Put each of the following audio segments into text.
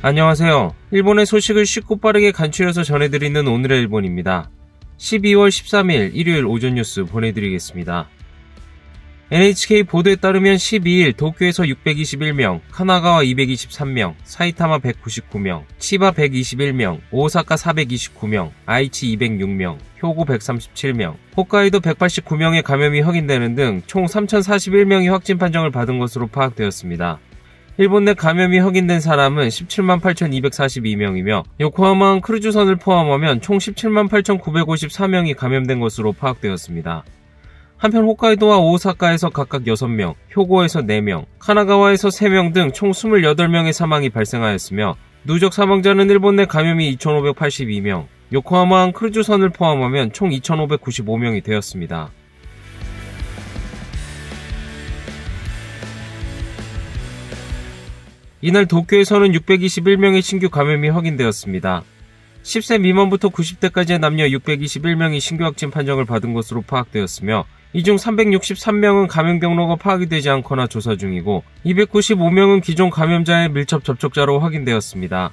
안녕하세요. 일본의 소식을 쉽고 빠르게 간추려서 전해드리는 오늘의 일본입니다. 12월 13일 일요일 오전 뉴스 보내드리겠습니다. NHK 보도에 따르면 12일 도쿄에서 621명, 카나가와 223명, 사이타마 199명, 치바 121명, 오사카 429명, 아이치 206명, 효고 137명, 홋카이도 189명의 감염이 확인되는 등 총 3041명이 확진 판정을 받은 것으로 파악되었습니다. 일본 내 감염이 확인된 사람은 17만 8,242명이며 요코하마항 크루즈선을 포함하면 총 17만 8,954명이 감염된 것으로 파악되었습니다. 한편 홋카이도와 오사카에서 각각 6명, 효고에서 4명, 카나가와에서 3명 등 총 28명의 사망이 발생하였으며 누적 사망자는 일본 내 감염이 2,582명, 요코하마항 크루즈선을 포함하면 총 2,595명이 되었습니다. 이날 도쿄에서는 621명의 신규 감염이 확인되었습니다. 10세 미만부터 90대까지의 남녀 621명이 신규 확진 판정을 받은 것으로 파악되었으며 이 중 363명은 감염 경로가 파악이 되지 않거나 조사 중이고 295명은 기존 감염자의 밀접 접촉자로 확인되었습니다.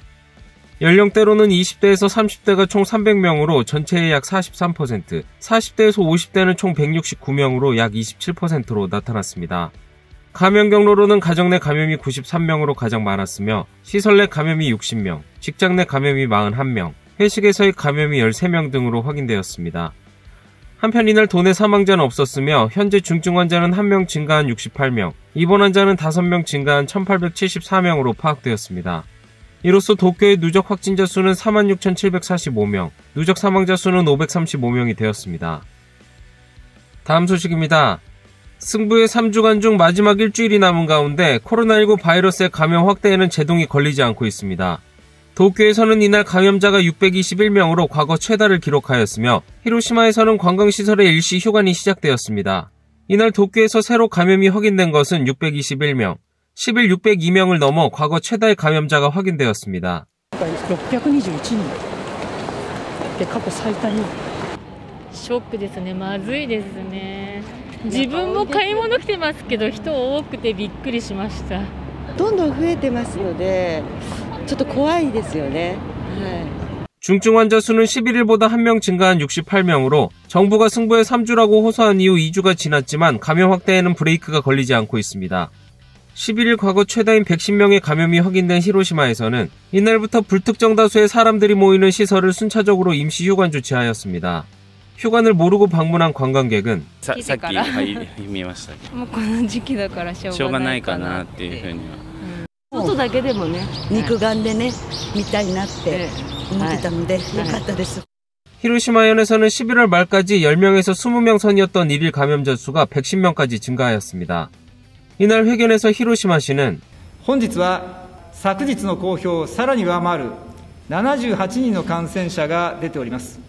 연령대로는 20대에서 30대가 총 300명으로 전체의 약 43%, 40대에서 50대는 총 169명으로 약 27%로 나타났습니다. 감염 경로로는 가정 내 감염이 93명으로 가장 많았으며 시설 내 감염이 60명, 직장 내 감염이 41명, 회식에서의 감염이 13명 등으로 확인되었습니다. 한편 이날 도내 사망자는 없었으며 현재 중증 환자는 1명 증가한 68명, 입원 환자는 5명 증가한 1874명으로 파악되었습니다. 이로써 도쿄의 누적 확진자 수는 46,745명, 누적 사망자 수는 535명이 되었습니다. 다음 소식입니다. 승부의 3주간 중 마지막 일주일이 남은 가운데 코로나19 바이러스의 감염 확대에는 제동이 걸리지 않고 있습니다. 도쿄에서는 이날 감염자가 621명으로 과거 최다를 기록하였으며 히로시마에서는 관광시설의 일시 휴관이 시작되었습니다. 이날 도쿄에서 새로 감염이 확인된 것은 621명, 10일 602명을 넘어 과거 최다의 감염자가 확인되었습니다. 621人過去最多にショックですね。まずいですね。自分も買い物来てますけど人多くてびっくりしました。どんどん増えてますのでちょっと怖いですよね。중증 환자 수는 11일보다 1명 증가한 68명으로 정부가 승부의 3주라고 호소한 이후 2주가 지났지만 감염 확대에는 브레이크가 걸리지 않고 있습니다. 11일 과거 최다인 110명의 감염이 확인된 히로시마에서는 이날부터 불특정 다수의 사람들이 모이는 시설을 순차적으로 임시 휴관 조치하였습니다. 휴관을 모르고 방문한 관광객은 さっき見ましたけど、もうこの時期だからしょうがないかなっていうふうには。外だけでもね、肉眼でね、見たいなって思ってたので、よかったです。 히로시마현에서는 11월 말까지 10명에서 20명 선이었던 일일 감염자 수가 110명까지 증가하였습니다. 이날 회견에서 히로시마시는 本日は昨日の公表をさらに上回る78人の感染者が出ております。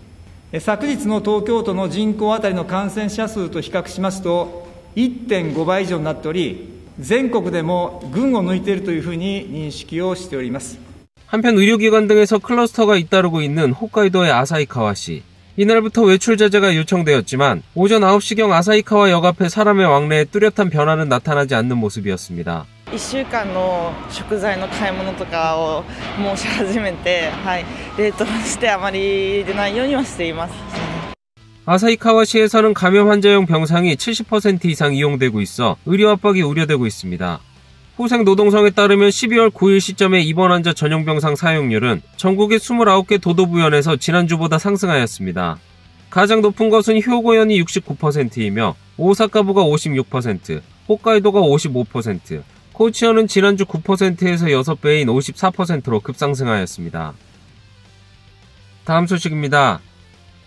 昨日の東京都の人口当たりの感染者数と比較しますと 1.5 倍以上になっており全国でも群を抜いているというふうに認識をしております。 한편 의료기관 등에서 클러스터가 잇따르고 있는 홋카이도의 아사히카와시. 이날부터 외출 자제가 요청되었지만 오전 9시경 아사히카와 역 앞에 사람의 왕래에 뚜렷한 변화는 나타나지 않는 모습이었습니다. 1週間の食材の買い物とかをもうし始めて、冷凍してあまり出ないようにはしています。 아사히카와시에서는 감염 환자용 병상이 70% 이상 이용되고 있어 의료 압박이 우려되고 있습니다. 후생노동성에 따르면 12월 9일 시점에 입원 환자 전용 병상 사용률은 전국의 29개 도도부현에서 지난주보다 상승하였습니다. 가장 높은 것은 효고현이 69%이며 오사카부가 56%, 홋카이도가 55%, 코치현은 지난주 9%에서 6배인 54%로 급상승하였습니다. 다음 소식입니다.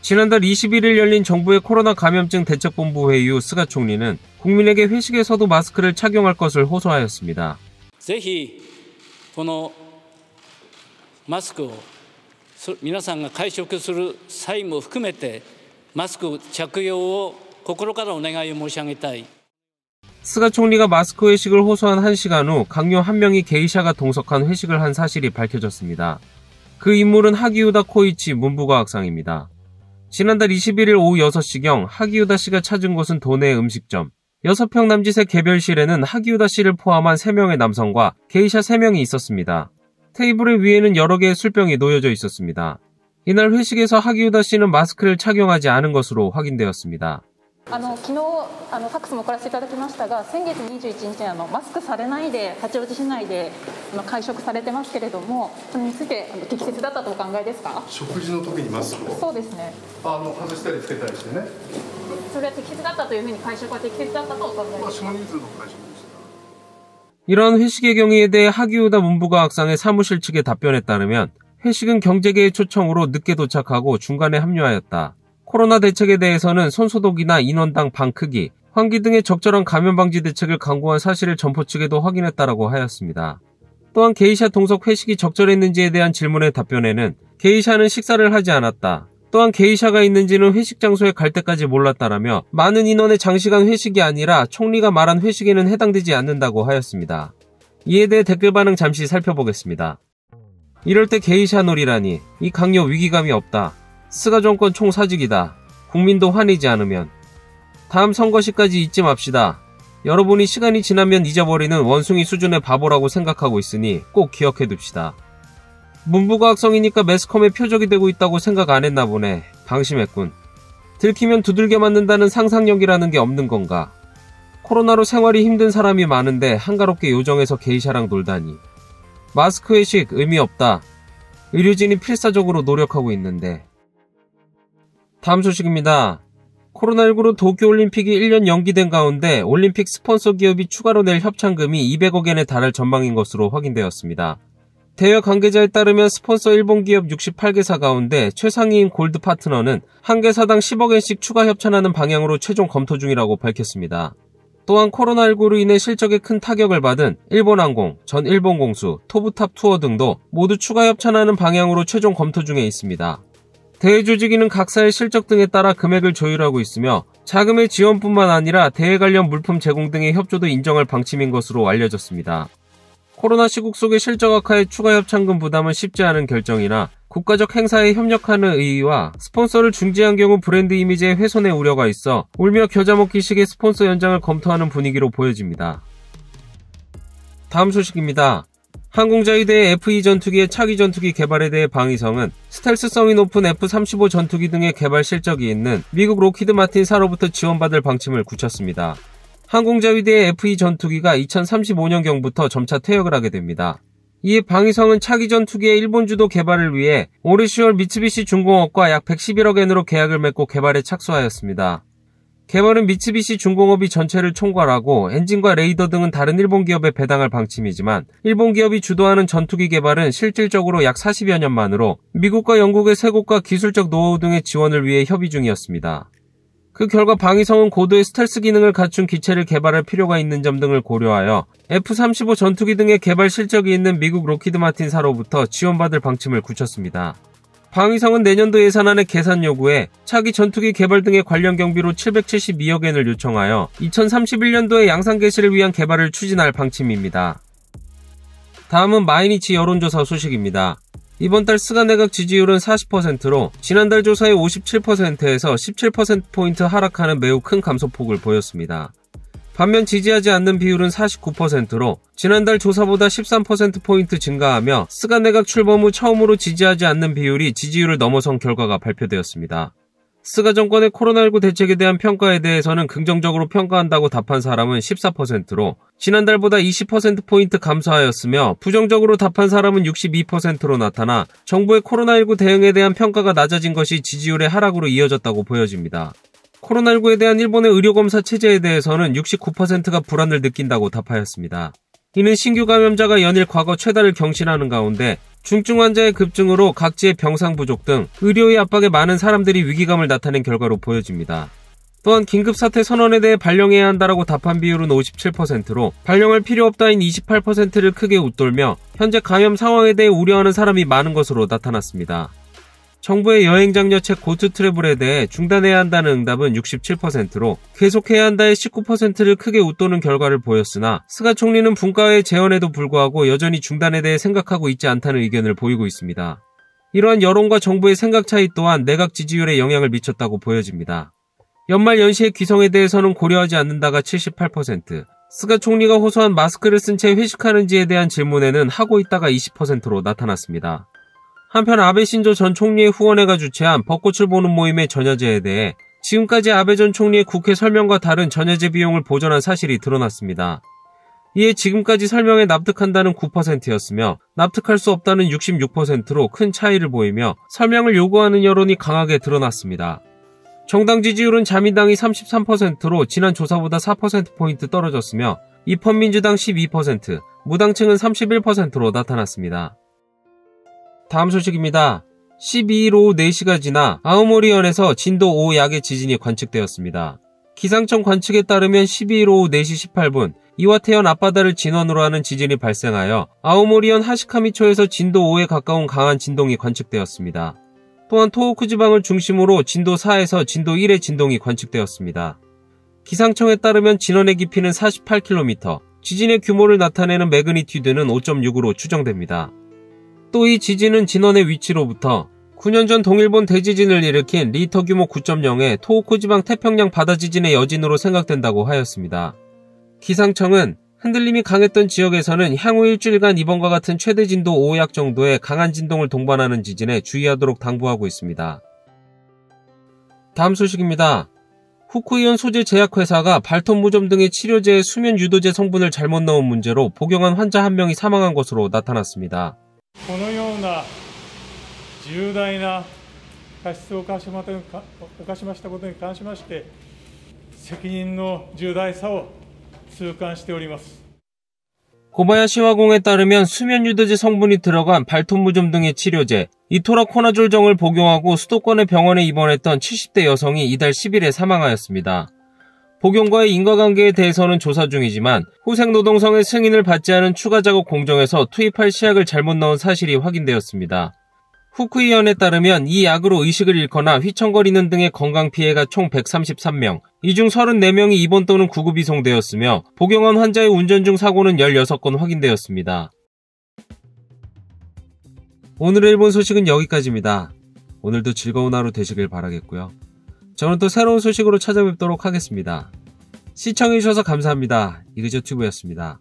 지난달 21일 열린 정부의 코로나 감염증 대책본부 회의 후 스가 총리는 국민에게 회식에서도 마스크를 착용할 것을 호소하였습니다. ぜひこのマスクを皆さんが会食する際も含めてマスク着用を心からお願いを申し上げたい。 스가 총리가 마스크 회식을 호소한 1시간 후 강요 1명이 게이샤가 동석한 회식을 한 사실이 밝혀졌습니다. 그 인물은 하기우다 코이치 문부과학상입니다. 지난달 21일 오후 6시경 하기우다 씨가 찾은 곳은 도내 음식점. 6평 남짓의 개별실에는 하기우다 씨를 포함한 3명의 남성과 게이샤 3명이 있었습니다. 테이블의 위에는 여러 개의 술병이 놓여져 있었습니다. 이날 회식에서 하기우다 씨는 마스크를 착용하지 않은 것으로 확인되었습니다. 昨日ファックスも送らせていただきましたが、先月21日にマスクされないで八王子市内で会食されてますけれども、それについて適切だったとお考えですか？食事の時にマスクを？そうですね。外したりつけたりしてね。それは適切だったというふうに会食は適切だったとお考えですか？少人数の会食でした。 이런 회식의 경위에 대해 하기우다 문부과학상의 사무실 측의 답변에 따르면 회식은 경제계의 초청으로 늦게 도착하고 중간에 합류하였다. 코로나 대책에 대해서는 손소독이나 인원당 방 크기, 환기 등의 적절한 감염 방지 대책을 강구한 사실을 점포 측에도 확인했다라고 하였습니다. 또한 게이샤 동석 회식이 적절했는지에 대한 질문의 답변에는 게이샤는 식사를 하지 않았다. 또한 게이샤가 있는지는 회식 장소에 갈 때까지 몰랐다라며 많은 인원의 장시간 회식이 아니라 총리가 말한 회식에는 해당되지 않는다고 하였습니다. 이에 대해 댓글 반응 잠시 살펴보겠습니다. 이럴 때 게이샤 놀이라니, 이 강요 위기감이 없다. 스가 정권 총사직이다. 국민도 화내지 않으면. 다음 선거 시까지 잊지 맙시다. 여러분이 시간이 지나면 잊어버리는 원숭이 수준의 바보라고 생각하고 있으니 꼭 기억해둡시다. 문부과학성이니까 매스컴의 표적이 되고 있다고 생각 안 했나 보네. 방심했군. 들키면 두들겨 맞는다는 상상력이라는 게 없는 건가. 코로나로 생활이 힘든 사람이 많은데 한가롭게 요정에서 게이샤랑 놀다니. 마스크 회식 의미 없다. 의료진이 필사적으로 노력하고 있는데. 다음 소식입니다. 코로나19로 도쿄올림픽이 1년 연기된 가운데 올림픽 스폰서 기업이 추가로 낼 협찬금이 200억 엔에 달할 전망인 것으로 확인되었습니다. 대여 관계자에 따르면 스폰서 일본 기업 68개사 가운데 최상위인 골드 파트너는 한 개사당 10억 엔씩 추가 협찬하는 방향으로 최종 검토 중이라고 밝혔습니다. 또한 코로나19로 인해 실적에 큰 타격을 받은 일본항공, 전 일본공수, 토브탑 투어 등도 모두 추가 협찬하는 방향으로 최종 검토 중에 있습니다. 대회 조직위는 각사의 실적 등에 따라 금액을 조율하고 있으며 자금의 지원뿐만 아니라 대회 관련 물품 제공 등의 협조도 인정할 방침인 것으로 알려졌습니다. 코로나 시국 속의 실적 악화에 추가 협찬금 부담은 쉽지 않은 결정이나 국가적 행사에 협력하는 의의와 스폰서를 중지한 경우 브랜드 이미지의 훼손의 우려가 있어 울며 겨자 먹기식의 스폰서 연장을 검토하는 분위기로 보여집니다. 다음 소식입니다. 항공자위대의 F-2 전투기의 차기 전투기 개발에 대해 방위성은 스텔스성이 높은 F-35 전투기 등의 개발 실적이 있는 미국 록히드 마틴사로부터 지원받을 방침을 굳혔습니다. 항공자위대의 F-2 전투기가 2035년경부터 점차 퇴역을 하게 됩니다. 이에 방위성은 차기 전투기의 일본 주도 개발을 위해 올해 10월 미쓰비시 중공업과 약 111억 엔으로 계약을 맺고 개발에 착수하였습니다. 개발은 미쓰비시 중공업이 전체를 총괄하고 엔진과 레이더 등은 다른 일본 기업에 배당할 방침이지만 일본 기업이 주도하는 전투기 개발은 실질적으로 약 40여 년 만으로 미국과 영국의 세 곳과 기술적 노하우 등의 지원을 위해 협의 중이었습니다. 그 결과 방위성은 고도의 스텔스 기능을 갖춘 기체를 개발할 필요가 있는 점 등을 고려하여 F-35 전투기 등의 개발 실적이 있는 미국 록히드 마틴사로부터 지원받을 방침을 굳혔습니다. 방위성은 내년도 예산안의 계산 요구에 차기 전투기 개발 등의 관련 경비로 772억 엔을 요청하여 2031년도에 양산 개시를 위한 개발을 추진할 방침입니다. 다음은 마이니치 여론조사 소식입니다. 이번 달 스가 내각 지지율은 40%로 지난달 조사의 57%에서 17%포인트 하락하는 매우 큰 감소폭을 보였습니다. 반면 지지하지 않는 비율은 49%로 지난달 조사보다 13%포인트 증가하며 스가 내각 출범 후 처음으로 지지하지 않는 비율이 지지율을 넘어선 결과가 발표되었습니다. 스가 정권의 코로나19 대책에 대한 평가에 대해서는 긍정적으로 평가한다고 답한 사람은 14%로 지난달보다 20%포인트 감소하였으며 부정적으로 답한 사람은 62%로 나타나 정부의 코로나19 대응에 대한 평가가 낮아진 것이 지지율의 하락으로 이어졌다고 보여집니다. 코로나19에 대한 일본의 의료검사 체제에 대해서는 69%가 불안을 느낀다고 답하였습니다. 이는 신규 감염자가 연일 과거 최다를 경신하는 가운데 중증 환자의 급증으로 각지의 병상 부족 등 의료의 압박에 많은 사람들이 위기감을 나타낸 결과로 보여집니다. 또한 긴급사태 선언에 대해 발령해야 한다라고 답한 비율은 57%로 발령할 필요 없다인 28%를 크게 웃돌며 현재 감염 상황에 대해 우려하는 사람이 많은 것으로 나타났습니다. 정부의 여행장려책 고투 트래블에 대해 중단해야 한다는 응답은 67%로 계속해야 한다의 19%를 크게 웃도는 결과를 보였으나 스가 총리는 분과의 제언에도 불구하고 여전히 중단에 대해 생각하고 있지 않다는 의견을 보이고 있습니다. 이러한 여론과 정부의 생각 차이 또한 내각 지지율에 영향을 미쳤다고 보여집니다. 연말 연시의 귀성에 대해서는 고려하지 않는다가 78%, 스가 총리가 호소한 마스크를 쓴 채 회식하는지에 대한 질문에는 하고 있다가 20%로 나타났습니다. 한편 아베 신조 전 총리의 후원회가 주최한 벚꽃을 보는 모임의 전야제에 대해 지금까지 아베 전 총리의 국회 설명과 다른 전야제 비용을 보전한 사실이 드러났습니다. 이에 지금까지 설명에 납득한다는 9%였으며 납득할 수 없다는 66%로 큰 차이를 보이며 설명을 요구하는 여론이 강하게 드러났습니다. 정당 지지율은 자민당이 33%로 지난 조사보다 4%포인트 떨어졌으며 입헌민주당 12%, 무당층은 31%로 나타났습니다. 다음 소식입니다. 12일 오후 4시가 지나 아오모리현에서 진도 5 약의 지진이 관측되었습니다. 기상청 관측에 따르면 12일 오후 4시 18분 이와테현 앞바다를 진원으로 하는 지진이 발생하여 아오모리현 하시카미초에서 진도 5에 가까운 강한 진동이 관측되었습니다. 또한 토호쿠 지방을 중심으로 진도 4에서 진도 1의 진동이 관측되었습니다. 기상청에 따르면 진원의 깊이는 48km, 지진의 규모를 나타내는 매그니튜드는 5.6으로 추정됩니다. 또 이 지진은 진원의 위치로부터 9년 전 동일본 대지진을 일으킨 리터 규모 9.0의 토호쿠 지방 태평양 바다 지진의 여진으로 생각된다고 하였습니다. 기상청은 흔들림이 강했던 지역에서는 향후 일주일간 이번과 같은 최대 진도 5약 정도의 강한 진동을 동반하는 지진에 주의하도록 당부하고 있습니다. 다음 소식입니다. 후쿠이현 소재 제약회사가 발톱 무좀 등의 치료제에 수면 유도제 성분을 잘못 넣은 문제로 복용한 환자 한 명이 사망한 것으로 나타났습니다. このような重大な過失を犯しましたことに関しまして責任の重大さを痛感しております。 고바야시 화공에 따르면 수면 유도제 성분이 들어간 발톱 무좀 등의 치료제 이토라코나졸정을 복용하고 수도권의 병원에 입원했던 70대 여성이 이달 10일에 사망하였습니다. 복용과의 인과관계에 대해서는 조사 중이지만 후생노동성의 승인을 받지 않은 추가 작업 공정에서 투입할 시약을 잘못 넣은 사실이 확인되었습니다. 후쿠이현에 따르면 이 약으로 의식을 잃거나 휘청거리는 등의 건강피해가 총 133명, 이 중 34명이 입원 또는 구급 이송되었으며 복용한 환자의 운전 중 사고는 16건 확인되었습니다. 오늘의 일본 소식은 여기까지입니다. 오늘도 즐거운 하루 되시길 바라겠고요. 저는 또 새로운 소식으로 찾아뵙도록 하겠습니다. 시청해주셔서 감사합니다. 이그저튜브였습니다.